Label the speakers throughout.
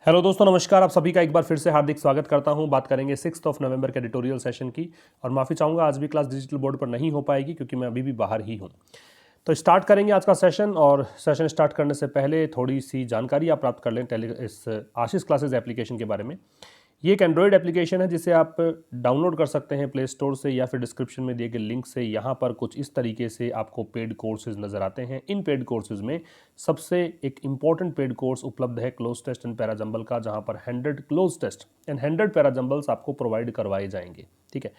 Speaker 1: Hello दोस्तों, नमस्कार। आप सभी का एक बार फिर से हार्दिक स्वागत करता हूं। बात करेंगे 6 नवंबर के एडिटोरियल सेशन की। और माफ़ी चाहूँगा, आज भी क्लास डिजिटल बोर्ड पर नहीं हो पाएगी क्योंकि मैं अभी भी बाहर ही हूं। तो स्टार्ट करेंगे आज का सेशन। और सेशन स्टार्ट करने से पहले थोड़ी सी जानकारी आप प्राप्त कर लें इस आशीष क्लासेस एप्लीकेशन के बारे में। ये एक एंड्रॉयड एप्लीकेशन है जिसे आप डाउनलोड कर सकते हैं प्ले स्टोर से या फिर डिस्क्रिप्शन में दिए गए लिंक से। यहाँ पर कुछ इस तरीके से आपको पेड कोर्सेज नज़र आते हैं। इन पेड कोर्सेज में सबसे एक इम्पॉर्टेंट पेड कोर्स उपलब्ध है क्लोज टेस्ट एंड पैराजंबल का, जहाँ पर 100 क्लोज टेस्ट एंड 100 पैराजंबल्स आपको प्रोवाइड करवाए जाएंगे। ठीक है,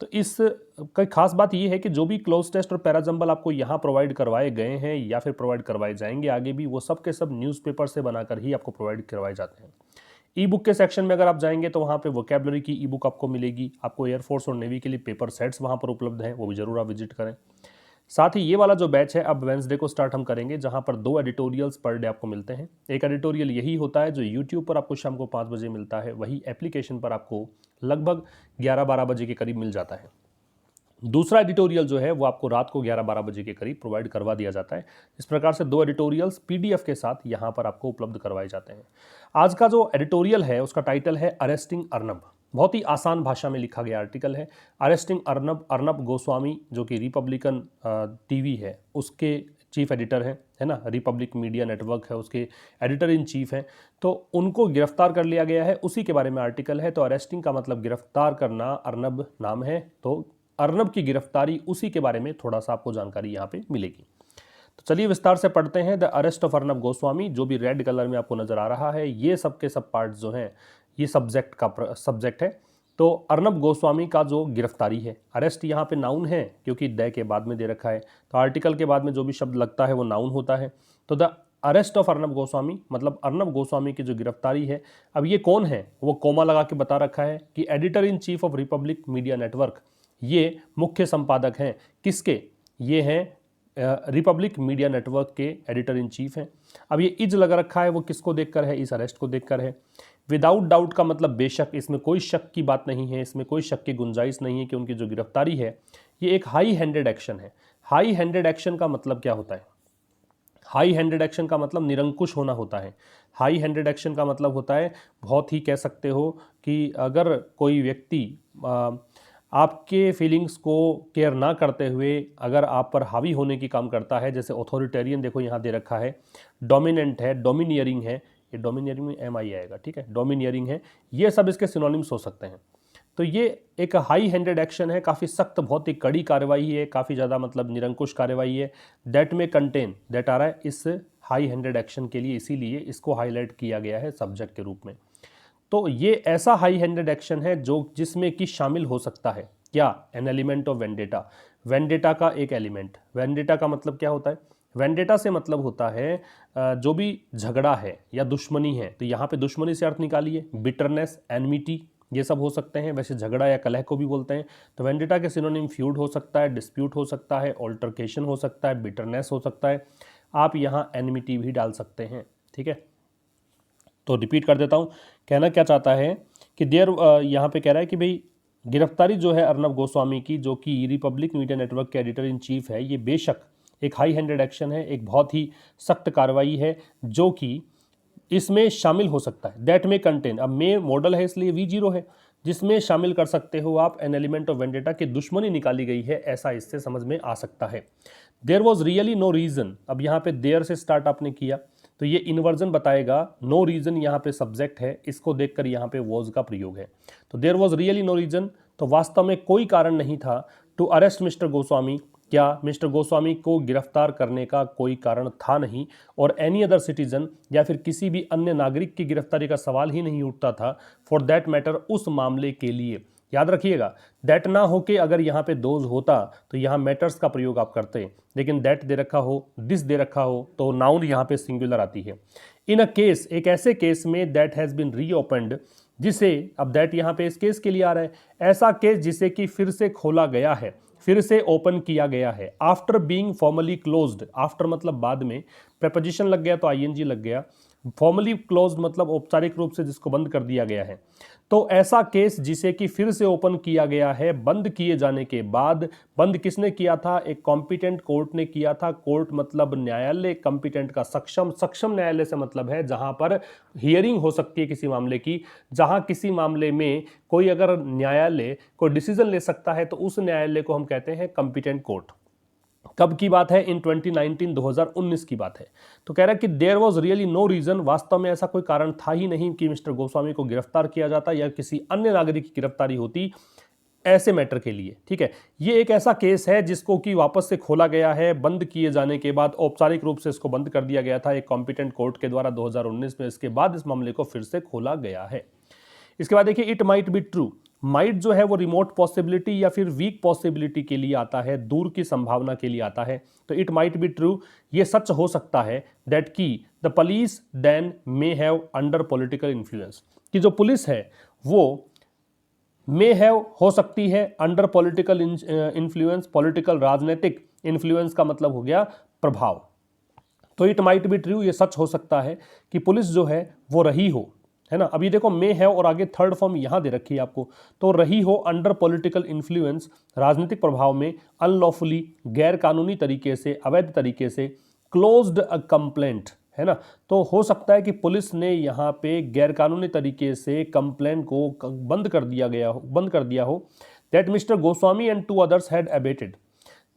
Speaker 1: तो इस का खास बात यह है कि जो भी क्लोज टेस्ट और पैराजंबल आपको यहाँ प्रोवाइड करवाए गए हैं या फिर प्रोवाइड करवाए जाएंगे आगे भी, वो सब के सब न्यूज़पेपर से बनाकर ही आपको प्रोवाइड करवाए जाते हैं। ई बुक के सेक्शन में अगर आप जाएंगे तो वहाँ पे वोकैबुलरी की ई बुक आपको मिलेगी। आपको एयरफोर्स और नेवी के लिए पेपर सेट्स वहाँ पर उपलब्ध हैं, वो भी जरूर आप विजिट करें। साथ ही ये वाला जो बैच है अब वेंसडे को स्टार्ट हम करेंगे, जहाँ पर 2 एडिटोरियल्स पर डे आपको मिलते हैं। एक एडिटोरियल यही होता है जो यूट्यूब पर आपको शाम को 5 बजे मिलता है, वही एप्लीकेशन पर आपको लगभग 11-12 बजे के करीब मिल जाता है। दूसरा एडिटोरियल जो है वो आपको रात को 11-12 बजे के करीब प्रोवाइड करवा दिया जाता है। इस प्रकार से 2 एडिटोरियल्स पीडीएफ के साथ यहाँ पर आपको उपलब्ध करवाए जाते हैं। आज का जो एडिटोरियल है उसका टाइटल है अरेस्टिंग अर्नब। बहुत ही आसान भाषा में लिखा गया आर्टिकल है। अरेस्टिंग अर्नब, अर्नब गोस्वामी जो कि रिपब्लिकन टीवी है उसके चीफ एडिटर है ना, रिपब्लिक मीडिया नेटवर्क है उसके एडिटर इन चीफ हैं, तो उनको गिरफ्तार कर लिया गया है, उसी के बारे में आर्टिकल है। तो अरेस्टिंग का मतलब गिरफ्तार करना, अर्नब नाम है, तो अर्नब की गिरफ्तारी, उसी के बारे में थोड़ा सा आपको जानकारी यहाँ पे मिलेगी। तो चलिए विस्तार से पढ़ते हैं। The arrest of Arnab Goswami, जो भी रेड कलर में आपको नजर आ रहा है, ये सब के सब पार्ट जो हैं ये सब्जेक्ट है। तो अर्नब गोस्वामी का जो गिरफ्तारी है, अरेस्ट यहाँ पे नाउन है क्योंकि द के बाद में दे रखा है, तो आर्टिकल के बाद में जो भी शब्द लगता है वो नाउन होता है। तो the arrest of Arnab Goswami मतलब अर्नब गोस्वामी की जो गिरफ्तारी है। अब ये कौन है वो कोमा लगा के बता रखा है कि editor in chief of Republic media network, ये मुख्य संपादक हैं किसके, ये हैं रिपब्लिक मीडिया नेटवर्क के एडिटर इन चीफ हैं। अब ये इज लगा रखा है वो किसको देखकर है, इस अरेस्ट को देखकर है। विदाउट डाउट का मतलब बेशक, इसमें कोई शक की बात नहीं है, इसमें कोई शक की गुंजाइश नहीं है कि उनकी जो गिरफ्तारी है ये एक हाई हैंडेड एक्शन है। हाई हैंडेड एक्शन का मतलब क्या होता है? हाई हैंडेड एक्शन का मतलब निरंकुश होना होता है। हाई हैंडेड एक्शन का मतलब होता है, बहुत ही कह सकते हो कि अगर कोई व्यक्ति आपके फीलिंग्स को केयर ना करते हुए अगर आप पर हावी होने की काम करता है, जैसे ऑथोरिटेरियन देखो यहाँ दे रखा है, डोमिनेंट है, डोमिनियरिंग है, ये डोमिनियरिंग में एम आई आएगा, ठीक है, डोमिनियरिंग है, ये सब इसके सिनोनिम्स हो सकते हैं। तो ये एक हाई हैंडेड एक्शन है, काफ़ी सख्त, बहुत ही कड़ी कार्रवाई है, काफ़ी ज़्यादा मतलब निरंकुश कार्रवाई है। दैट में कंटेन, दैट आ रहा है इस हाई हैंडेड एक्शन के लिए, इसीलिए इसको हाईलाइट किया गया है सब्जेक्ट के रूप में। तो ये ऐसा हाई हैंडेड एक्शन है जो जिसमें कि शामिल हो सकता है क्या, an element of vendetta, vendetta का एक एलिमेंट। वेंडेटा का मतलब क्या होता है? वेंडेटा से मतलब होता है जो भी झगड़ा है या दुश्मनी है, तो यहाँ पे दुश्मनी से अर्थ निकालिए, बिटरनेस, एनमिटी, ये सब हो सकते हैं। वैसे झगड़ा या कलह को भी बोलते हैं। तो वेंडेटा के सिनोनिम फ्यूड हो सकता है, डिस्प्यूट हो सकता है, ऑल्टरकेशन हो सकता है, बिटरनेस हो सकता है, आप यहाँ एनमिटी भी डाल सकते हैं। ठीक है, तो रिपीट कर देता हूँ, कहना क्या चाहता है कि देयर यहाँ पे कह रहा है कि भाई गिरफ्तारी जो है अर्नब गोस्वामी की, जो कि रिपब्लिक मीडिया नेटवर्क के एडिटर इन चीफ है, ये बेशक एक हाई हैंडेड एक्शन है, एक बहुत ही सख्त कार्रवाई है जो कि इसमें शामिल हो सकता है। दैट में कंटेन, अब में मॉडल है इसलिए V0 है, जिसमें शामिल कर सकते हो आप एन एलिमेंट ऑफ वेंडेटा की दुश्मनी निकाली गई है, ऐसा इससे समझ में आ सकता है। There was really no reason, अब यहाँ पे देयर से स्टार्ट आपने किया तो ये इन्वर्जन बताएगा। नो रीजन यहाँ पे सब्जेक्ट है, इसको देखकर यहाँ पे वॉज का प्रयोग है। तो there was really no reason, तो वास्तव में कोई कारण नहीं था टू अरेस्ट मिस्टर गोस्वामी, क्या मिस्टर गोस्वामी को गिरफ्तार करने का कोई कारण था नहीं, और एनी अदर सिटीजन या फिर किसी भी अन्य नागरिक की गिरफ्तारी का सवाल ही नहीं उठता था, फॉर दैट मैटर, उस मामले के लिए। याद रखिएगा, दैट ना हो के अगर यहाँ पे दोज होता तो यहाँ मैटर्स का प्रयोग आप करते, लेकिन दैट दे रखा हो, दिस दे रखा हो, तो नाउन यहाँ पे सिंगुलर आती है। इन अ केस, एक ऐसे केस में दैट हैज़ बीन रीओपन्ड, जिसे, अब दैट यहाँ पे इस केस के लिए आ रहा है, ऐसा केस जिसे कि फिर से खोला गया है, फिर से ओपन किया गया है, after being formally closed, after मतलब बाद में, प्रेपोजिशन लग गया तो आईएनजी लग गया, फॉर्मली क्लोज मतलब औपचारिक रूप से जिसको बंद कर दिया गया है। तो ऐसा केस जिसे कि फिर से ओपन किया गया है बंद किए जाने के बाद, बंद किसने किया था? एक कॉम्पिटेंट कोर्ट ने किया था। कोर्ट मतलब न्यायालय, कॉम्पिटेंट का सक्षम, सक्षम न्यायालय से मतलब है जहां पर हियरिंग हो सकती है किसी मामले की, जहां किसी मामले में कोई अगर न्यायालय कोई डिसीजन ले सकता है तो उस न्यायालय को हम कहते हैं कॉम्पिटेंट कोर्ट। कब की बात है? इन 2019 2019 की बात है। तो कह रहा है कि there was really no reason, वास्तव में ऐसा कोई कारण था ही नहीं कि मिस्टर गोस्वामी को गिरफ्तार किया जाता या किसी अन्य नागरिक की गिरफ्तारी होती ऐसे मैटर के लिए। ठीक है, ये एक ऐसा केस है जिसको कि वापस से खोला गया है बंद किए जाने के बाद, औपचारिक रूप से इसको बंद कर दिया गया था एक कॉम्पिटेंट कोर्ट के द्वारा 2019 में। इसके बाद इस मामले को फिर से खोला गया है। इसके बाद देखिए, it might be true. Might जो है वो रिमोट पॉसिबिलिटी या फिर वीक पॉसिबिलिटी के लिए आता है, दूर की संभावना के लिए आता है। तो इट माइट बी ट्रू, ये सच हो सकता है, दैट की the police then may have under political influence, कि जो पुलिस है वो मे हैव हो सकती है अंडर पॉलिटिकल इन्फ्लुएंस, पॉलिटिकल राजनीतिक इन्फ्लुएंस का मतलब हो गया प्रभाव। तो इट माइट बी ट्रू, ये सच हो सकता है कि पुलिस जो है वो रही हो, है ना। अभी देखो मे है और आगे थर्ड फॉर्म यहां दे रखी है आपको, तो रही हो अंडर पॉलिटिकल इन्फ्लुएंस, राजनीतिक प्रभाव में, अनलॉफुली, गैर कानूनी तरीके से, अवैध तरीके से, क्लोज्ड अ कंप्लेंट, है ना। तो हो सकता है कि पुलिस ने यहाँ पे गैर कानूनी तरीके से कंप्लेंट को बंद कर दिया हो that mister Goswami and 2 others had abetted,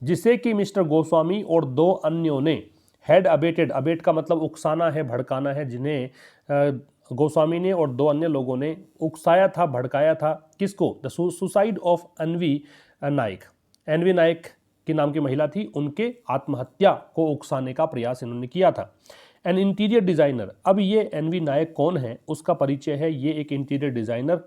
Speaker 1: जिसे कि मिस्टर गोस्वामी और 2 अन्यों ने हैड अबेटेड, अबेट का मतलब उकसाना है, भड़काना है, जिन्हें गोस्वामी ने और 2 अन्य लोगों ने उकसाया था, भड़काया था। किसको? The suicide of NV Naik, NV Naik की नाम की महिला थी, उनके आत्महत्या को उकसाने का प्रयास इन्होंने किया था। एन इंटीरियर डिजाइनर, अब ये एनवी नायक कौन है उसका परिचय है, ये एक इंटीरियर डिजाइनर।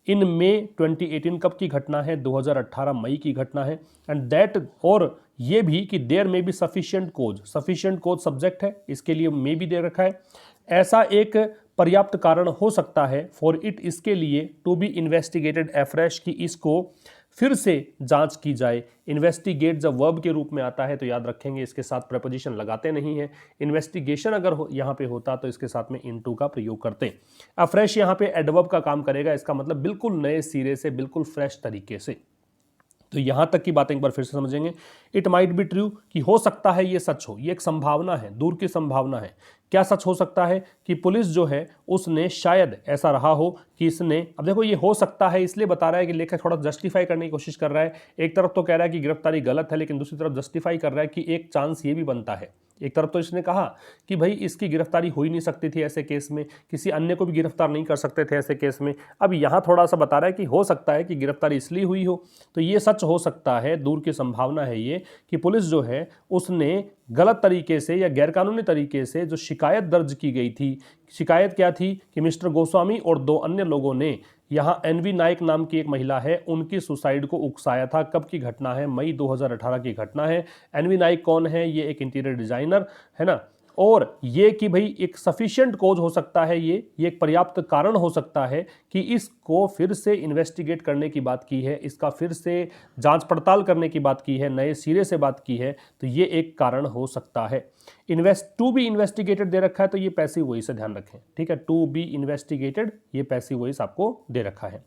Speaker 1: इन मई 2018, कब की घटना है? 2018 मई की घटना है। एंड दैट, और ये भी कि देयर में भी सफिशिएंट कोज, सफिशिएंट कोज सब्जेक्ट है, इसके लिए मे भी दे रखा है। ऐसा एक पर्याप्त कारण हो सकता है फॉर इट, इसके लिए, टू बी इन्वेस्टिगेटेड एफ्रेश, की इसको फिर से जांच की जाए। इन्वेस्टिगेट जब वर्ब के रूप में आता है तो याद रखेंगे इसके साथ प्रेपोजिशन लगाते नहीं है। इन्वेस्टिगेशन अगर यहाँ पे होता तो इसके साथ में इनटू का प्रयोग करते। अफ्रेश यहाँ पे एडवर्ब का काम करेगा, इसका मतलब बिल्कुल नए सिरे से, बिल्कुल फ्रेश तरीके से। तो यहां तक की बात एक बार फिर से समझेंगे। इट माइट बी ट्रू, कि हो सकता है ये सच हो, ये एक संभावना है, दूर की संभावना है। क्या सच हो सकता है? कि पुलिस जो है उसने शायद ऐसा रहा हो कि इसने, अब देखो ये हो सकता है इसलिए बता रहा है कि लेखक थोड़ा जस्टिफाई करने की कोशिश कर रहा है। एक तरफ तो कह रहा है कि गिरफ्तारी गलत है, लेकिन दूसरी तरफ जस्टिफाई कर रहा है कि एक चांस ये भी बनता है। एक तरफ तो इसने कहा कि भाई इसकी गिरफ्तारी हो ही नहीं सकती थी ऐसे केस में, किसी अन्य को भी गिरफ्तार नहीं कर सकते थे ऐसे केस में। अब यहां थोड़ा सा बता रहा है कि हो सकता है कि गिरफ्तारी इसलिए हुई हो। तो ये सच हो सकता है, दूर की संभावना है ये, कि पुलिस जो है उसने गलत तरीके से या गैरकानूनी तरीके से जो शिकायत दर्ज की गई थी, शिकायत क्या थी? कि मिस्टर गोस्वामी और 2 अन्य लोगों ने, यहाँ एनवी नाइक नाम की एक महिला है, उनकी सुसाइड को उकसाया था। कब की घटना है? मई 2018 की घटना है। एनवी नाइक कौन है? ये एक इंटीरियर डिजाइनर है ना। और ये कि भाई एक सफिशिएंट कोज हो सकता है, ये एक पर्याप्त कारण हो सकता है कि इसको फिर से इन्वेस्टिगेट करने की बात की है, इसका फिर से जांच पड़ताल करने की बात की है, नए सिरे से बात की है। तो ये एक कारण हो सकता है। टू बी इन्वेस्टिगेटेड दे रखा है तो ये पैसिव वॉइस से ध्यान रखें, ठीक है। टू बी इन्वेस्टिगेटेड, ये पैसिव वॉइस आपको दे रखा है।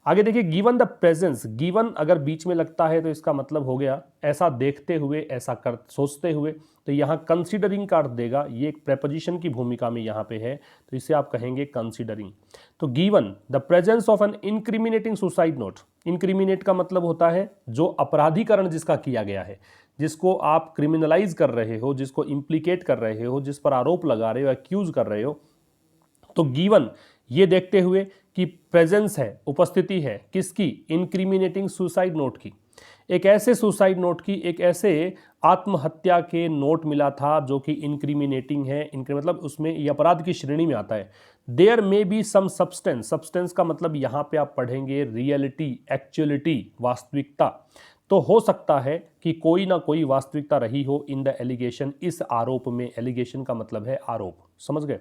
Speaker 1: आगे देखिए, गिवन द प्रेजेंस, गिवन अगर बीच में लगता है तो इसका मतलब हो गया ऐसा देखते हुए, ऐसा कर सोचते हुए। तो यहाँ कंसीडरिंग का अर्थ देगा, ये एक प्रेपोजिशन की भूमिका में यहाँ पे है, तो इसे आप कहेंगे कंसीडरिंग। तो given the presence of an incriminating suicide note, incriminate का मतलब होता है जो अपराधीकरण जिसका किया गया है, जिसको आप क्रिमिनलाइज कर रहे हो, जिसको इम्प्लीकेट कर रहे हो, जिस पर आरोप लगा रहे हो, एक्यूज कर रहे हो। तो गिवन ये देखते हुए कि प्रेजेंस है, उपस्थिति है, किसकी? इनक्रिमिनेटिंग सुसाइड नोट की, एक ऐसे सुसाइड नोट की, एक ऐसे आत्महत्या के नोट मिला था जो कि इनक्रिमिनेटिंग है। मतलब उसमें ये अपराध की श्रेणी में आता है। There may be some substance, substance का मतलब यहां पे आप पढ़ेंगे रियलिटी, एक्चुअलिटी, वास्तविकता। तो हो सकता है कि कोई ना कोई वास्तविकता रही हो इन द एलिगेशन, इस आरोप में। एलिगेशन का मतलब है आरोप, समझ गए।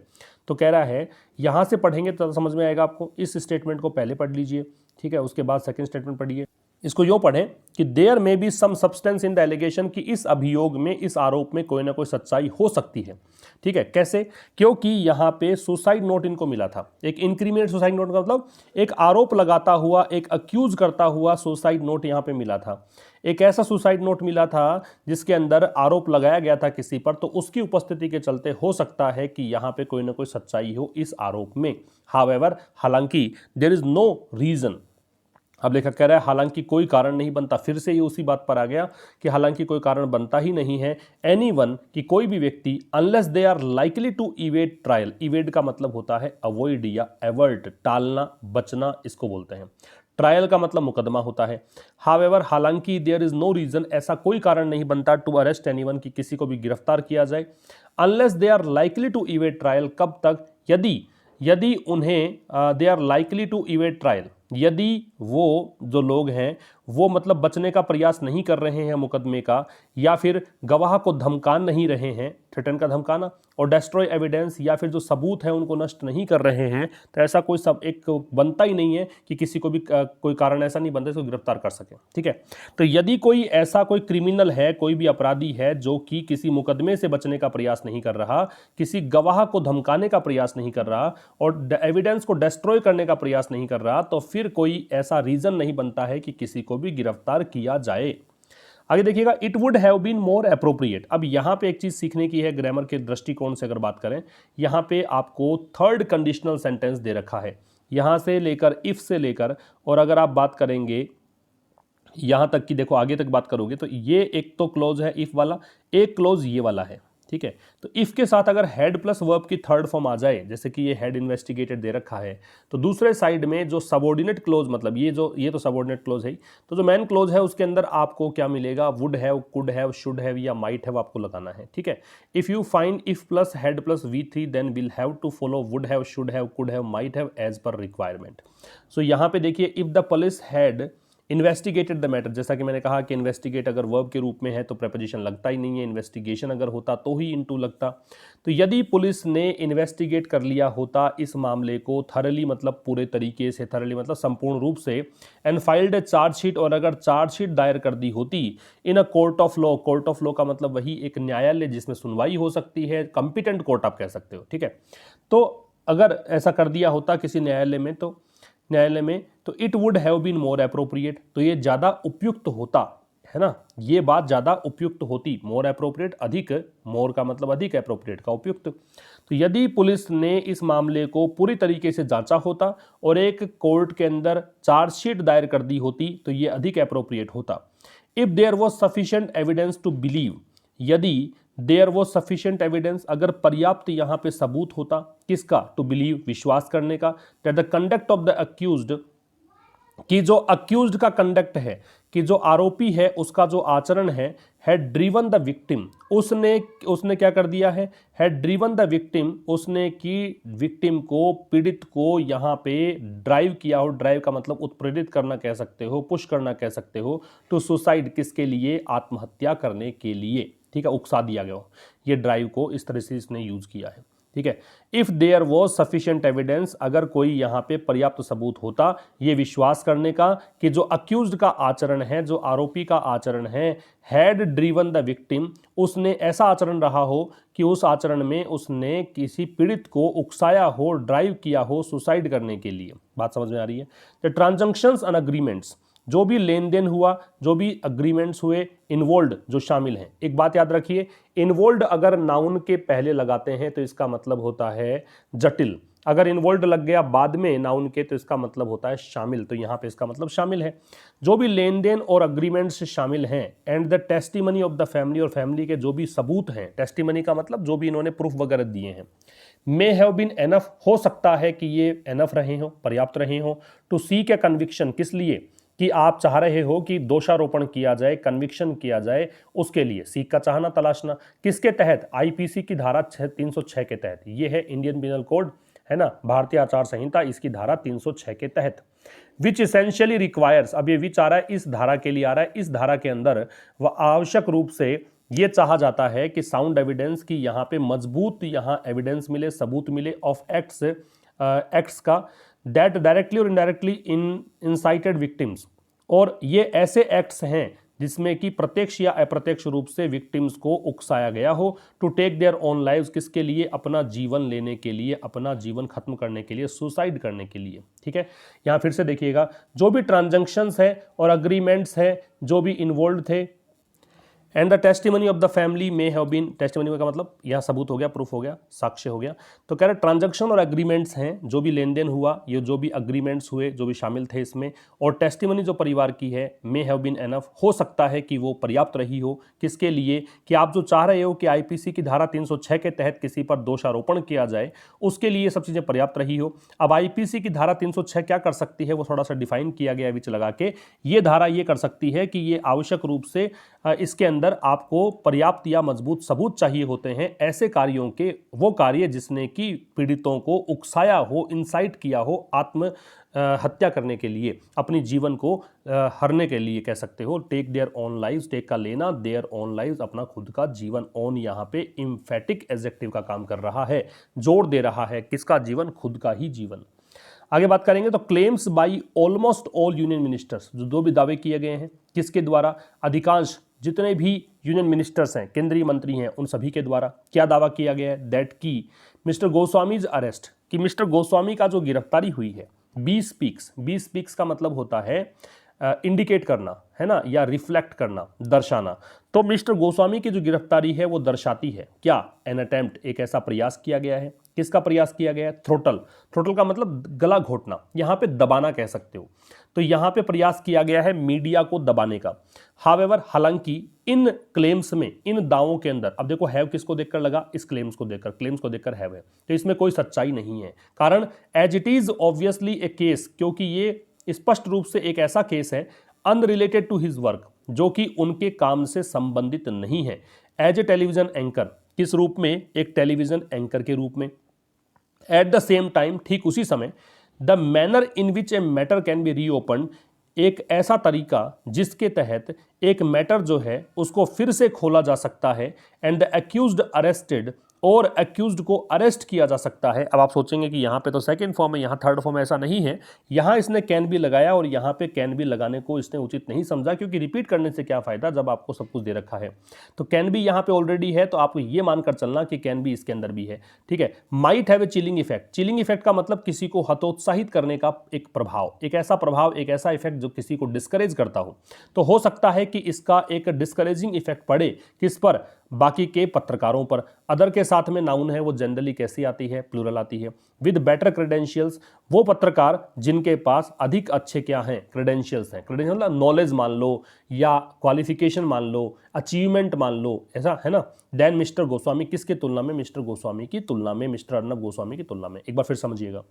Speaker 1: तो कह रहा है, यहां से पढ़ेंगे तो समझ में आएगा आपको। इस स्टेटमेंट को पहले पढ़ लीजिए, ठीक है, उसके बाद सेकंड स्टेटमेंट पढ़िए। इसको यूँ पढ़ें कि there may be some substance in the allegation, कि इस अभियोग में, इस आरोप में कोई ना कोई सच्चाई हो सकती है। ठीक है, कैसे? क्योंकि यहाँ पे सुसाइड नोट इनको मिला था, एक इंक्रीमेंट सुसाइड नोट का मतलब एक आरोप लगाता हुआ, एक अक्यूज करता हुआ सुसाइड नोट यहाँ पे मिला था। एक ऐसा सुसाइड नोट मिला था जिसके अंदर आरोप लगाया गया था किसी पर, तो उसकी उपस्थिति के चलते हो सकता है कि यहाँ पे कोई ना कोई सच्चाई हो इस आरोप में। हावेवर, हालांकि देयर इज नो रीजन, अब लेखक कह रहा है हालांकि कोई कारण नहीं बनता, फिर से ये उसी बात पर आ गया कि हालांकि कोई कारण बनता ही नहीं है। एनीवन, कि कोई भी व्यक्ति, unless they are likely to evade trial, evade का मतलब होता है अवॉइड या एवर्ट, टालना, बचना, इसको बोलते हैं। ट्रायल का मतलब मुकदमा होता है। हावेवर, हालांकि देयर इज नो रीजन, ऐसा कोई कारण नहीं बनता टू अरेस्ट एनीवन, कि किसी को भी गिरफ्तार किया जाए। Unless they are likely to evade trial, कब तक? यदि उन्हें they are likely to evade trial, यदि वो जो लोग हैं वो मतलब बचने का प्रयास नहीं कर रहे हैं मुकदमे का, या फिर गवाह को धमका नहीं रहे हैं, थ्रेटन का धमकाना, और डेस्ट्रॉय एविडेंस, या फिर जो सबूत है उनको नष्ट नहीं कर रहे हैं, तो ऐसा कोई सब एक बनता ही नहीं है कि किसी को भी कोई कारण ऐसा नहीं बनता इसको गिरफ्तार कर सके। ठीक है, तो यदि कोई ऐसा कोई क्रिमिनल है, कोई भी अपराधी है जो कि किसी मुकदमे से बचने का प्रयास नहीं कर रहा, किसी गवाह को धमकाने का प्रयास नहीं कर रहा, और एविडेंस को डिस्ट्रॉय करने का प्रयास नहीं कर रहा, तो फिर कोई ऐसा रीजन नहीं बनता है कि किसी को भी गिरफ्तार किया जाए। आगे देखिएगा, it would have been more appropriate. अब यहां पे एक चीज सीखने की है ग्रामर के दृष्टिकोण से अगर बात करें, यहां पे आपको थर्ड कंडीशनल सेंटेंस दे रखा है, यहां से लेकर, इफ से लेकर, और अगर आप बात करेंगे यहां तक कि देखो आगे तक बात करोगे तो ये एक तो क्लोज है इफ वाला, एक क्लोज ये वाला है। ठीक है, तो इफ के साथ अगर हेड प्लस वर्ब की थर्ड फॉर्म आ जाए, जैसे कि ये हेड इन्वेस्टिगेटेड दे रखा है, तो दूसरे साइड में जो सबऑर्डिनेट क्लोज, मतलब ये तो सबऑर्डिनेट क्लोज है, तो जो मेन क्लोज है उसके अंदर आपको क्या मिलेगा? Would have, could have, should have या माइट हैव आपको लगाना है। ठीक है, if you find if plus head plus V3 then will have to follow would have, should have, could have, might have as per requirement. So यहाँ पे देखिए, if the police had investigated the matter, जैसा कि मैंने कहा कि investigate अगर verb के रूप में है तो प्रेपोजिशन लगता ही नहीं है, इन्वेस्टिगेशन अगर होता तो ही इनटू लगता। तो यदि पुलिस ने इन्वेस्टिगेट कर लिया होता इस मामले को थरली, मतलब पूरे तरीके से, थरली मतलब संपूर्ण रूप से, एंड फाइल्ड ए चार्जशीट, और अगर चार्जशीट दायर कर दी होती in a court of law, court of law का मतलब वही एक न्यायालय जिसमें सुनवाई हो सकती है, कॉम्पिटेंट कोर्ट आप कह सकते हो। ठीक है, तो अगर ऐसा कर दिया होता किसी न्यायालय में, तो it would have been more appropriate, तो ये ज़्यादा उपयुक्त होता है ना, ये बात ज़्यादा उपयुक्त होती। मोर एप्रोप्रिएट, अधिक, मोर का मतलब अधिक, एप्रोप्रिएट का उपयुक्त। तो यदि पुलिस ने इस मामले को पूरी तरीके से जांचा होता और एक कोर्ट के अंदर चार्जशीट दायर कर दी होती तो ये अधिक एप्रोप्रिएट होता। If there was sufficient evidence to believe, यदि देयर वो सफिशिएंट एविडेंस, अगर पर्याप्त यहां पे सबूत होता, किसका? टू बिलीव, विश्वास करने का, that the conduct of the accused, कि जो अक्यूज्ड का कंडक्ट है, कि जो आरोपी है उसका जो आचरण है, हैड ड्रीवन द विक्टिम, उसने क्या कर दिया है? हैड ड्रीवन द विक्टिम, उसने की विक्टिम को, पीड़ित को यहां पे ड्राइव किया हो, ड्राइव का मतलब उत्प्रेरित करना कह सकते हो, पुश करना कह सकते हो, टू सुसाइड, किसके लिए? आत्महत्या करने के लिए। ठीक है, उकसा दिया गया हो, ये ड्राइव को इस तरह से इसने यूज किया है। ठीक है, if there was sufficient evidence, अगर कोई यहां पे पर्याप्त सबूत होता ये विश्वास करने का कि जो अक्यूज्ड का आचरण है, जो आरोपी का आचरण है, हैड ड्रीवन द विक्टिम, उसने ऐसा आचरण रहा हो कि उस आचरण में उसने किसी पीड़ित को उकसाया हो, ड्राइव किया हो सुसाइड करने के लिए। बात समझ में आ रही है? द ट्रांजैक्शंस एंड अग्रीमेंट्स, जो भी लेन देन हुआ, जो भी अग्रीमेंट्स हुए, इन्वॉल्व जो शामिल हैं। एक बात याद रखिए, इन्वॉल्व अगर नाउन के पहले लगाते हैं तो इसका मतलब होता है जटिल, अगर इन्वॉल्व लग गया बाद में नाउन के तो इसका मतलब होता है शामिल, तो यहां पे इसका मतलब शामिल है। जो भी लेन देन और अग्रीमेंट्स शामिल हैं, and the testimony of the family, और फैमिली के जो भी सबूत हैं, टेस्टिमनी का मतलब जो भी इन्होंने प्रूफ वगैरह दिए हैं, मे हैव बीन एनफ, हो सकता है कि ये एनफ रहे हो, पर्याप्त रहे हो, टू सीक ए कन्विक्शन, किस लिए? कि आप चाह रहे हो कि दोषारोपण किया जाए, कन्विक्शन किया जाए, उसके लिए। सीख का चाहना, तलाशना, किसके तहत? आईपीसी की धारा 306 के तहत। ये है इंडियन पिनल कोड, है ना, भारतीय आचार संहिता, इसकी धारा 306 के तहत। विच इसेंशियली रिक्वायर्स, अब ये विच आ रहा है, इस धारा के लिए आ रहा है, इस धारा के अंदर वह आवश्यक रूप से ये चाहा जाता है कि साउंड एविडेंस की यहाँ पे मजबूत यहाँ एविडेंस मिले, सबूत मिले ऑफ एक्ट्स का, दैट डायरेक्टली और इनडायरेक्टली इनसाइटेड विक्टिम्स, और ये ऐसे एक्ट्स हैं जिसमें कि प्रत्यक्ष या अप्रत्यक्ष रूप से विक्टिम्स को उकसाया गया हो to take their own lives, किसके लिए? अपना जीवन लेने के लिए, अपना जीवन खत्म करने के लिए, सुसाइड करने के लिए। ठीक है, यहाँ फिर से देखिएगा, जो भी ट्रांजैक्शंस है और अग्रीमेंट्स है जो भी इन्वॉल्व थे, and the testimony of the family में हैव बीन, टेस्टिमनी का मतलब यह सबूत हो गया, प्रूफ हो गया, साक्ष्य हो गया। तो कह रहे ट्रांजैक्शन और एग्रीमेंट्स हैं, जो भी लेन देन हुआ, ये जो भी अग्रीमेंट्स हुए, जो भी शामिल थे इसमें, और टेस्टिमनी जो परिवार की है, मे हैव बीन एनफ, हो सकता है कि वो पर्याप्त रही हो। किसके लिए? कि आप जो चाह रहे हो कि आईपीसी की धारा 306 के तहत किसी पर दोषारोपण किया जाए, उसके लिए सब चीज़ें पर्याप्त रही हो। अब आईपीसी की धारा 306 क्या कर सकती है, वो थोड़ा सा डिफाइन किया गया विच लगा के। ये धारा ये कर सकती है कि ये आवश्यक रूप से इसके अंदर आपको पर्याप्त या मजबूत सबूत चाहिए होते हैं ऐसे कार्यों के, वो कार्य जिसने कि पीड़ितों को उकसाया हो, इंसाइट किया हो आत्म हत्या करने के लिए, अपनी जीवन को हरने के लिए, कह सकते हो। Take their own lives, take का लेना, देयर ओन लाइव्स, अपना खुद का जीवन। ओन यहाँ पे इम्फेटिक एडजेक्टिव का काम कर रहा है, जोर दे रहा है किसका जीवन? खुद का ही जीवन। आगे बात करेंगे तो claims by almost all union ministers, जो भी दावे किए गए हैं किसके द्वारा? अधिकांश जितने भी यूनियन मिनिस्टर्स हैं, केंद्रीय मंत्री हैं, उन सभी के द्वारा क्या दावा किया गया है? दैट की मिस्टर गोस्वामीज अरेस्ट, कि मिस्टर गोस्वामी का जो गिरफ्तारी हुई है, बी स्पीक्स का मतलब होता है इंडिकेट करना, है ना, या रिफ्लेक्ट करना, दर्शाना। तो मिस्टर गोस्वामी की जो गिरफ्तारी है वो दर्शाती है क्या? एन अटेम्प्ट, एक ऐसा प्रयास किया गया है। किसका प्रयास किया गया है? थ्रोटल का मतलब गला घोटना, यहाँ पे दबाना कह सकते हो। तो यहाँ पे प्रयास किया गया है मीडिया को दबाने का। हावेवर, हालांकि इन क्लेम्स में, इन दावों के अंदर, अब देखो हैव किसको देखकर लगा? इस क्लेम्स को देखकर हैव है, तो इसमें कोई सच्चाई नहीं है। कारण as it is obviously a case, क्योंकि ये स्पष्ट रूप से एक ऐसा केस है अनरिलेटेड टू हिज वर्क, जो कि उनके काम से संबंधित नहीं है। एज ए टेलीविजन एंकर, किस रूप में? एक टेलीविजन एंकर के रूप में। एट द सेम टाइम, ठीक उसी समय, the manner in which a matter can be reopen, एक ऐसा तरीका जिसके तहत एक मैटर जो है उसको फिर से खोला जा सकता है। एंड द एक्यूज्ड अरेस्टेड, और एक्यूज्ड को अरेस्ट किया जा सकता है। अब आप सोचेंगे कि यहाँ पे तो सेकंड फॉर्म है, यहाँ थर्ड फॉर्म, ऐसा नहीं है। यहाँ इसने कैन बी लगाया और यहाँ पे कैन बी लगाने को इसने उचित नहीं समझा, क्योंकि रिपीट करने से क्या फायदा जब आपको सब कुछ दे रखा है। तो कैन बी यहाँ पे ऑलरेडी है, तो आपको ये मानकर चलना कि कैन बी इसके अंदर भी है। ठीक है। Might have a chilling effect, chilling effect का मतलब किसी को हतोत्साहित करने का एक प्रभाव, एक ऐसा प्रभाव, एक ऐसा इफेक्ट जो किसी को डिस्करेज करता हो। तो हो सकता है कि इसका एक डिस्करेजिंग इफेक्ट पड़े किस पर? बाकी के पत्रकारों पर। अदर के साथ में नाउन है, वो जनरली कैसी आती है? प्लूरल आती है। विद बेटर क्रेडेंशियल्स, वो पत्रकार जिनके पास अधिक अच्छे क्या हैं? क्रेडेंशियल्स हैं। क्रेडेंशियल मतलब नॉलेज मान लो, या क्वालिफिकेशन मान लो, अचीवमेंट मान लो, ऐसा है ना। देन मिस्टर गोस्वामी, किसके तुलना में? मिस्टर गोस्वामी की तुलना में, मिस्टर अर्नब गोस्वामी की तुलना में। एक बार फिर समझिएगा,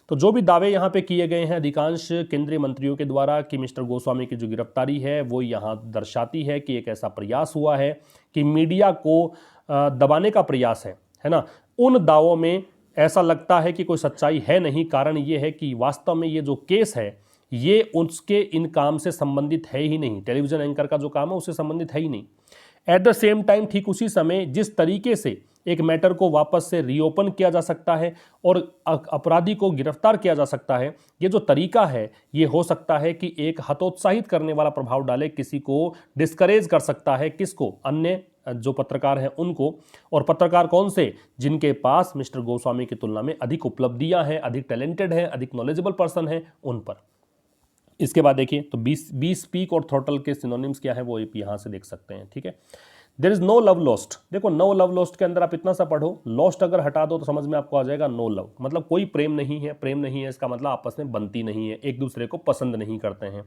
Speaker 1: तो जो भी दावे यहाँ पे किए गए हैं अधिकांश केंद्रीय मंत्रियों के द्वारा कि मिस्टर गोस्वामी की जो गिरफ्तारी है वो यहाँ दर्शाती है कि एक ऐसा प्रयास हुआ है कि मीडिया को दबाने का प्रयास है ना। उन दावों में ऐसा लगता है कि कोई सच्चाई है नहीं। कारण ये है कि वास्तव में ये जो केस है ये उसके इन काम से संबंधित है ही नहीं। टेलीविजन एंकर का जो काम है उससे संबंधित है ही नहीं। एट द सेम टाइम, ठीक उसी समय जिस तरीके से एक मैटर को वापस से रीओपन किया जा सकता है और अपराधी को गिरफ्तार किया जा सकता है, ये जो तरीका है ये हो सकता है कि एक हतोत्साहित करने वाला प्रभाव डाले, किसी को डिस्करेज कर सकता है। किसको? अन्य जो पत्रकार हैं उनको। और पत्रकार कौन से? जिनके पास मिस्टर गोस्वामी की तुलना में अधिक उपलब्धियां हैं, अधिक टैलेंटेड हैं, अधिक नॉलेजेबल पर्सन हैं, उन पर। इसके बाद देखिए तो बी स्पीक और थ्रोटल के सिनोनिम्स क्या है वो यहाँ से देख सकते हैं। ठीक है। There is no love lost. देखो नो लव लॉस्ट के अंदर आप इतना सा पढ़ो, लॉस्ट अगर हटा दो तो समझ में आपको आ जाएगा नो लव, मतलब कोई प्रेम नहीं है। प्रेम नहीं है इसका मतलब आपस में बनती नहीं है, एक दूसरे को पसंद नहीं करते हैं।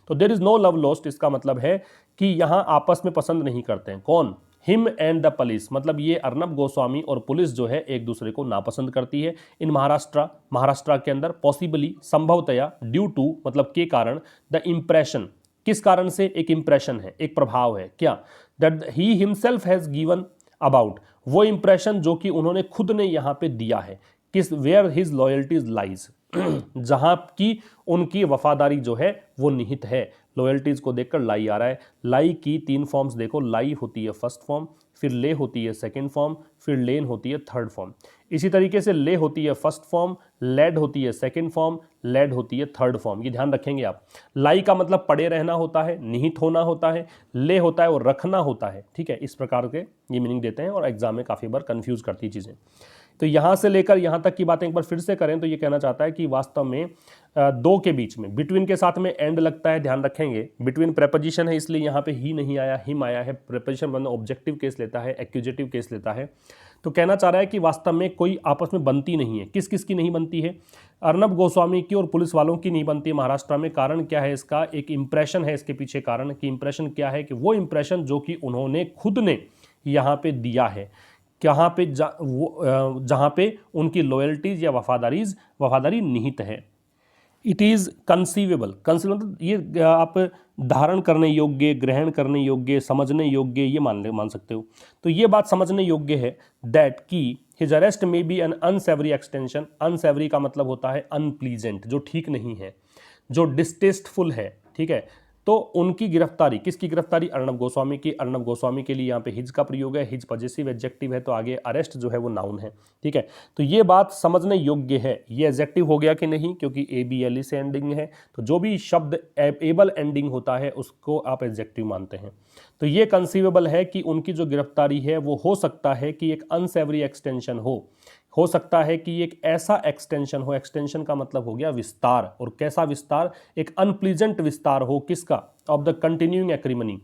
Speaker 1: तो there is no love lost, इसका मतलब है कि यहाँ आपस में पसंद नहीं करते हैं। कौन? हिम एंड द पुलिस, मतलब ये अर्नब गोस्वामी और पुलिस जो है एक दूसरे को नापसंद करती है। इन महाराष्ट्र के अंदर पॉसिबली, संभवतया, ड्यू टू मतलब के कारण, द इम्प्रेशन, किस कारण से? एक इंप्रेशन है, एक प्रभाव है। क्या? That he himself has given about, वो इंप्रेशन जो कि उन्होंने खुद ने यहाँ पे दिया है। किस? वेयर हिज लॉयल्टीज लाइज, जहां की उनकी वफादारी जो है वो निहित है। लॉयल्टीज को देखकर लाई आ रहा है। लाई की 3 फॉर्म्स देखो, लाई होती है फर्स्ट फॉर्म, फिर ले होती है सेकेंड फॉर्म, फिर लेन होती है थर्ड फॉर्म। इसी तरीके से ले होती है फर्स्ट फॉर्म, लेड होती है सेकेंड फॉर्म, लेड होती है थर्ड फॉर्म। ये ध्यान रखेंगे आप। लाई का मतलब पड़े रहना होता है, निहित होना होता है। ले होता है वो रखना होता है, ठीक है। इस प्रकार के ये मीनिंग देते हैं और एग्जाम में काफ़ी बार कंफ्यूज करती चीज़ें। तो यहाँ से लेकर यहाँ तक की बातें एक बार फिर से करें तो ये कहना चाहता है कि वास्तव में दो के बीच में, बिटवीन के साथ में एंड लगता है, ध्यान रखेंगे। बिटवीन प्रेपोजिशन है इसलिए यहाँ पे ही नहीं आया, हिम आया है। प्रेपोजिशन बनना ऑब्जेक्टिव केस लेता है, एक्यूजेटिव केस लेता है। तो कहना चाह रहा है कि वास्तव में कोई आपस में बनती नहीं है। किस किस की नहीं बनती है? अर्नब गोस्वामी की और पुलिस वालों की नहीं बनती है महाराष्ट्र में। कारण क्या है इसका? एक इंप्रेशन है इसके पीछे। कारण की इंप्रेशन क्या है कि वो इंप्रेशन जो कि उन्होंने खुद ने यहाँ पे दिया है, जहाँ पे जहाँ पे उनकी लॉयल्टीज या वफादारी निहित है। It is conceivable. मतलब ये आप धारण करने योग्य, ग्रहण करने योग्य, समझने योग्य, ये मान सकते हो। तो ये बात समझने योग्य है दैट की हिज अरेस्ट में बी एन अनसेवरी एक्सटेंशन। अनसेवरी का मतलब होता है अनप्लीजेंट, जो ठीक नहीं है, जो डिस्टेस्टफुल है, ठीक है। तो उनकी गिरफ्तारी, किसकी गिरफ्तारी? अर्नब गोस्वामी की। अर्नब गोस्वामी के लिए यहाँ पे हिज का प्रयोग है, हिज पॉजेसिव एडजेक्टिव है, तो आगे अरेस्ट जो है वो नाउन है, ठीक है। तो ये बात समझने योग्य है। ये एडजेक्टिव हो गया कि नहीं, क्योंकि ABLE से एंडिंग है, तो जो भी शब्द एबल एंडिंग होता है उसको आप एडजेक्टिव मानते हैं। तो ये कंसीवेबल है कि उनकी जो गिरफ्तारी है वो हो सकता है कि एक अनसेवरी एक्सटेंशन हो सकता है कि एक ऐसा एक्सटेंशन हो। एक्सटेंशन का मतलब हो गया विस्तार, और कैसा विस्तार? एक अनप्लीजेंट विस्तार हो। किसका? ऑफ द कंटिन्यूइंग एक्रीमनी,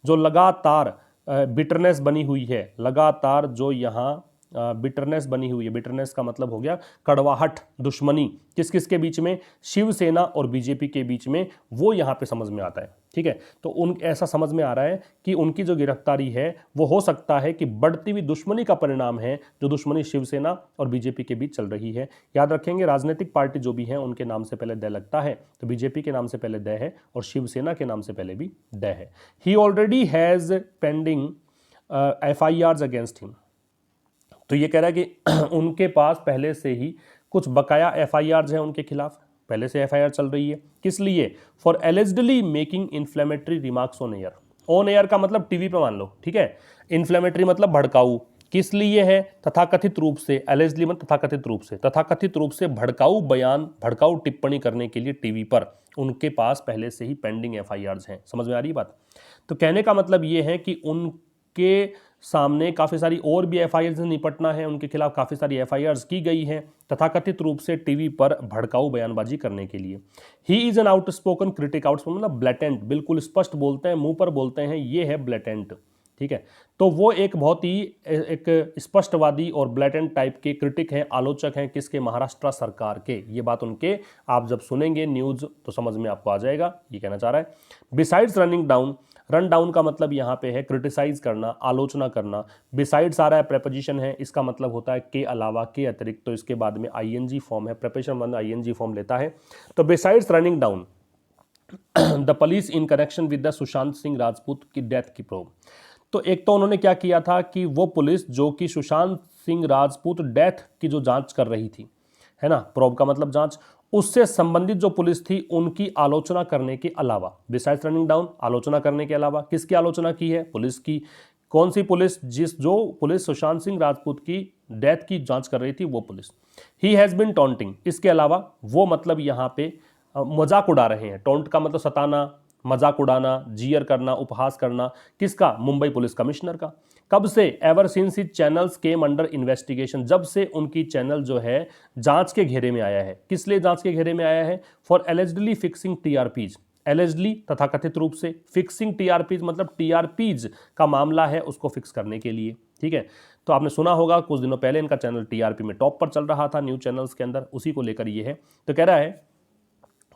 Speaker 1: जो लगातार बिटरनेस बनी हुई है, लगातार जो यहाँ बिटरनेस बनी हुई है। बिटरनेस का मतलब हो गया कड़वाहट, दुश्मनी। किस किस के बीच में? शिवसेना और बीजेपी के बीच में, वो यहाँ पे समझ में आता है, ठीक है। तो ऐसा समझ में आ रहा है कि उनकी जो गिरफ्तारी है वो हो सकता है कि बढ़ती हुई दुश्मनी का परिणाम है, जो दुश्मनी शिवसेना और बीजेपी के बीच चल रही है। याद रखेंगे, राजनीतिक पार्टी जो भी है उनके नाम से पहले द लगता है, तो बीजेपी के नाम से पहले द है और शिवसेना के नाम से पहले भी द है। He already has pending FIRs against him. तो ये कह रहा है कि उनके पास पहले से ही कुछ बकाया FIRs हैं उनके खिलाफ, पहले से FIR चल रही है। किस लिए? For allegedly making inflammatory remarks on air. On air का मतलब टीवी पे मान लो, ठीक है। इन्फ्लेमेटरी मतलब भड़काऊ। किस लिए है? तथाकथित रूप से। एलिजिडली मतलब तथाकथित रूप से, तथाकथित रूप से भड़काऊ बयान, भड़काऊ टिप्पणी करने के लिए टीवी पर उनके पास पहले से ही पेंडिंग FIRs हैं। समझ में आ रही बात? तो कहने का मतलब ये है कि उनके सामने काफ़ी सारी और भी FIRs से निपटना है, उनके खिलाफ काफ़ी सारी FIRs की गई हैं तथाकथित रूप से टीवी पर भड़काऊ बयानबाजी करने के लिए। He is an outspoken critic. Outspoken मतलब ब्लैटेंट, बिल्कुल स्पष्ट बोलते हैं, मुंह पर बोलते हैं, ये है ब्लैटेंट, ठीक है। तो वो एक बहुत ही एक स्पष्टवादी और ब्लैटेंट टाइप के क्रिटिक हैं, आलोचक हैं। किसके? महाराष्ट्र सरकार के। ये बात उनके आप जब सुनेंगे न्यूज़ तो समझ में आपको आ जाएगा, ये कहना चाह रहा है। Besides running down, run down का मतलब यहाँ पे है क्रिटिसाइज करना, आलोचना करना। बिसाइड्स आ रहा है, प्रेपोजिशन है, इसका मतलब होता है के अलावा, के अतिरिक्त। तो इसके बाद में ING फॉर्म है, प्रेपोजिशन बंद ING फॉर्म लेता है। तो besides running down the police in connection with the Sushant Singh Rajput की डेथ की प्रोब। तो एक तो उन्होंने क्या किया था कि वो पुलिस जो कि सुशांत सिंह राजपूत डेथ की जो जांच कर रही थी, है ना, प्रोब का मतलब जांच, उससे संबंधित जो पुलिस थी उनकी आलोचना करने के अलावा, बिसाइड्स रनिंग डाउन, आलोचना करने के अलावा किसकी आलोचना की है? पुलिस की। कौन सी पुलिस? जो पुलिस सुशांत सिंह राजपूत की डेथ की जांच कर रही थी, वो police. He has been taunting, इसके अलावा वो मतलब यहाँ पे मजाक उड़ा रहे हैं। टॉन्ट का मतलब सताना, मजाक उड़ाना, जीयर करना, उपहास करना। किसका? मुंबई पुलिस कमिश्नर का। कब से? Ever since his channels came under investigation, जब से उनकी चैनल जो है जांच के घेरे में आया है। किस लिए जांच के घेरे में आया है? For allegedly fixing TRPs। Allegedly तथाकथित रूप से, फिक्सिंग TRPs मतलब TRPs का मामला है, उसको फिक्स करने के लिए, ठीक है। तो आपने सुना होगा कुछ दिनों पहले इनका चैनल TRP में टॉप पर चल रहा था न्यूज चैनल्स के अंदर, उसी को लेकर ये है। तो कह रहा है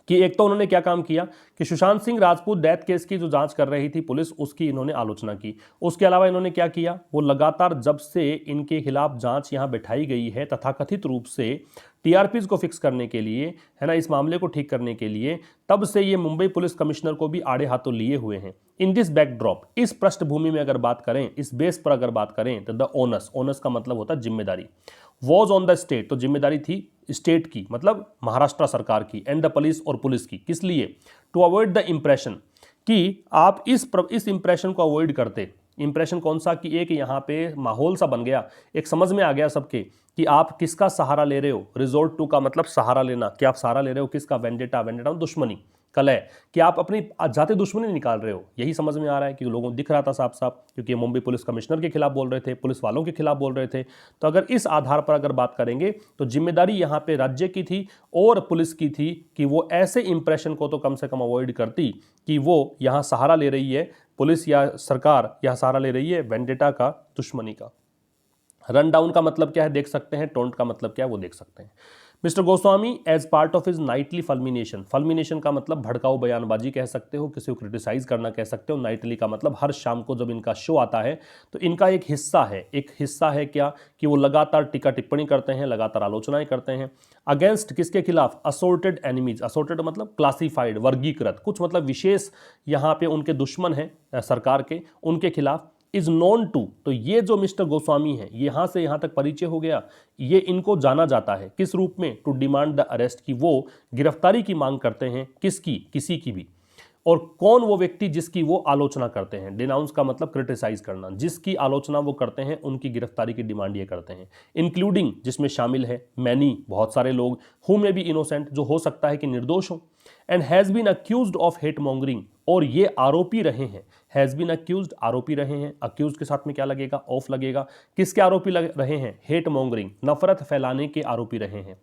Speaker 1: कि एक तो उन्होंने क्या काम किया कि सुशांत सिंह राजपूत डेथ केस की जो जांच कर रही थी पुलिस, उसकी इन्होंने आलोचना की। उसके अलावा इन्होंने क्या किया? वो लगातार जब से इनके खिलाफ जांच यहां बैठाई गई है तथाकथित रूप से TRPs को फिक्स करने के लिए, है ना, इस मामले को ठीक करने के लिए, तब से ये मुंबई पुलिस कमिश्नर को भी आड़े हाथों लिए हुए हैं। इन दिस बैकड्रॉप, इस पृष्ठभूमि में अगर बात करें, इस बेस पर अगर बात करें, तो द ओनस का मतलब होता है जिम्मेदारी। वॉज ऑन द स्टेट, तो जिम्मेदारी थी स्टेट की, मतलब महाराष्ट्र सरकार की, एंड द पुलिस और पुलिस की। किस लिए? टू अवॉइड द इंप्रेशन, कि आप इस इंप्रेशन को अवॉइड करते, इंप्रेशन कौन सा कि एक यहाँ पे माहौल सा बन गया, एक समझ में आ गया सबके कि आप किसका सहारा ले रहे हो। रिजोर्ट टू का मतलब सहारा लेना, कि आप सहारा ले रहे हो किसका, वेंडेटा, वेंडेटा दुश्मनी, कलह, कि आप अपनी जाते दुश्मनी निकाल रहे हो। यही समझ में आ रहा है कि लोगों को दिख रहा था साफ साफ, क्योंकि मुंबई पुलिस कमिश्नर के खिलाफ बोल रहे थे, पुलिस वालों के खिलाफ बोल रहे थे। तो अगर इस आधार पर अगर बात करेंगे तो जिम्मेदारी यहाँ पे राज्य की थी और पुलिस की थी कि वो ऐसे इंप्रेशन को तो कम से कम अवॉइड करती कि वो यहाँ सहारा ले रही है, पुलिस या सरकार यहाँ सहारा ले रही है वेंडेटा का, दुश्मनी का। रन डाउन का मतलब क्या है देख सकते हैं, टोंट का मतलब क्या है वो देख सकते हैं। Mister Goswami as part of his nightly fulmination, fulmination का मतलब भड़काऊ बयानबाजी कह सकते हो, किसी को क्रिटिसाइज करना कह सकते हो। नाइटली का मतलब हर शाम को जब इनका शो आता है तो इनका एक हिस्सा है क्या कि वो लगातार टीका टिप्पणी करते हैं, लगातार आलोचनाएं करते हैं। अगेंस्ट किसके खिलाफ, असोर्टेड एनिमीज, असोर्टेड मतलब क्लासिफाइड, वर्गीकृत, कुछ मतलब विशेष यहाँ पे उनके दुश्मन हैं सरकार के, उनके खिलाफ। इज नोन टू, तो ये जो मिस्टर गोस्वामी है यहां से यहां तक परिचय हो गया, ये इनको जाना जाता है किस रूप में, टू डिमांड द अरेस्ट, की वो गिरफ्तारी की मांग करते हैं, किसकी, किसी की भी। और कौन वो व्यक्ति जिसकी वो आलोचना करते हैं, डिनाउंस का मतलब क्रिटिसाइज करना, जिसकी आलोचना वो करते हैं उनकी गिरफ्तारी की डिमांड ये करते हैं। इंक्लूडिंग जिसमें शामिल है, मैनी बहुत सारे लोग, हु में भी इनोसेंट जो हो सकता है कि निर्दोष हो, and has been accused of hate mongering, और ये आरोपी रहे हैं। हैज बीन अक्यूज्ड, आरोपी रहे हैं, अक्यूज्ड के साथ में क्या लगेगा, ऑफ लगेगा। किसके आरोपी रहे हैं, हेट मॉन्गरिंग, नफरत फैलाने के आरोपी रहे हैं।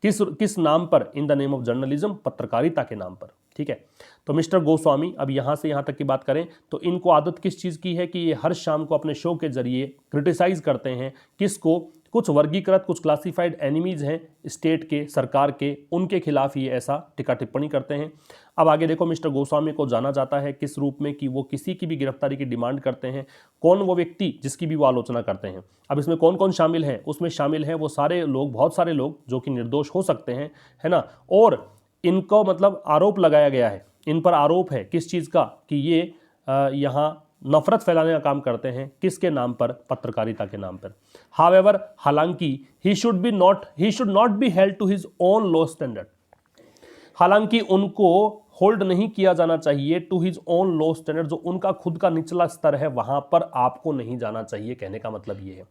Speaker 1: किस नाम पर, in the name of journalism, पत्रकारिता के नाम पर। ठीक है, तो मिस्टर गोस्वामी अब यहां से यहां तक की बात करें तो इनको आदत किस चीज की है कि ये हर शाम को अपने शो के जरिए क्रिटिसाइज करते हैं, किसको, कुछ वर्गीकृत, कुछ क्लासिफाइड एनिमीज हैं स्टेट के, सरकार के, उनके खिलाफ ये ऐसा टिका टिप्पणी करते हैं। अब आगे देखो, मिस्टर गोस्वामी को जाना जाता है किस रूप में कि वो किसी की भी गिरफ्तारी की डिमांड करते हैं। कौन वो व्यक्ति जिसकी भी वो आलोचना करते हैं। अब इसमें कौन कौन शामिल है, उसमें शामिल है वो सारे लोग, बहुत सारे लोग जो कि निर्दोष हो सकते हैं, है ना। और इनको मतलब आरोप लगाया गया है, इन पर आरोप है किस चीज़ का कि ये यहाँ नफरत फैलाने का काम करते हैं, किसके नाम पर, पत्रकारिता के नाम पर। हावेवर, हालांकि, he should not be held to his own low standard, हालांकि उनको होल्ड नहीं किया जाना चाहिए to his own low standard, जो उनका खुद का निचला स्तर है वहां पर आपको नहीं जाना चाहिए। कहने का मतलब ये है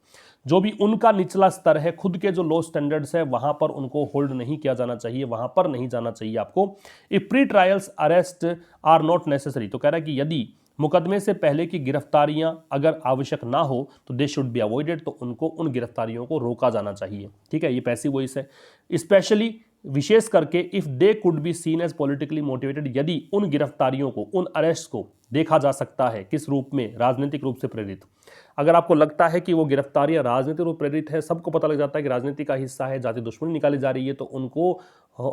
Speaker 1: जो भी उनका निचला स्तर है, खुद के जो लो स्टैंडर्ड्स है वहां पर उनको होल्ड नहीं किया जाना चाहिए, वहां पर नहीं जाना चाहिए आपको। If pre trials arrest are not necessary, तो कह रहा है कि यदि मुकदमे से पहले की गिरफ्तारियां अगर आवश्यक ना हो तो दे शुड बी अवॉइडेड, तो उनको उन गिरफ्तारियों को रोका जाना चाहिए। ठीक है, ये पैसिव वॉइस है। स्पेशली, विशेष करके, if they could be seen as politically motivated, यदि उन गिरफ्तारियों को, उन अरेस्ट को देखा जा सकता है किस रूप में, राजनीतिक रूप से प्रेरित। अगर आपको लगता है कि वो गिरफ्तारियां राजनीतिक रूप प्रेरित है, सबको पता लग जाता है कि राजनीति का हिस्सा है, जाति दुश्मनी निकाली जा रही है, तो उनको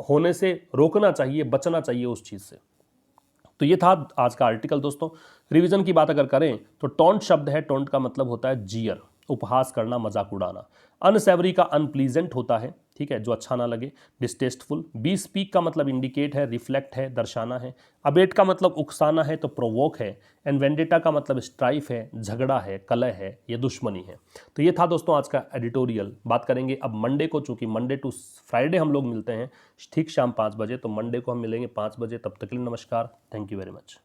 Speaker 1: होने से रोकना चाहिए, बचना चाहिए उस चीज से। तो ये था आज का आर्टिकल दोस्तों। रिवीजन की बात अगर करें तो टॉन्ट शब्द है, टॉन्ट का मतलब होता है जीयर, उपहास करना, मजाक उड़ाना। अनसेवरी का अनप्लीजेंट होता है, ठीक है, जो अच्छा ना लगे, डिस्टेस्टफुल। बी स्पीक का मतलब इंडिकेट है, रिफ्लेक्ट है, दर्शाना है। अबेट का मतलब उकसाना है, तो प्रोवोक है। एंड वेंडेटा का मतलब स्ट्राइफ है, झगड़ा है, कलह है, ये दुश्मनी है। तो ये था दोस्तों आज का एडिटोरियल। बात करेंगे अब मंडे को, चूंकि मंडे टू फ्राइडे हम लोग मिलते हैं ठीक शाम 5 बजे, तो मंडे को हम मिलेंगे 5 बजे। तब तक के लिए नमस्कार, थैंक यू वेरी मच।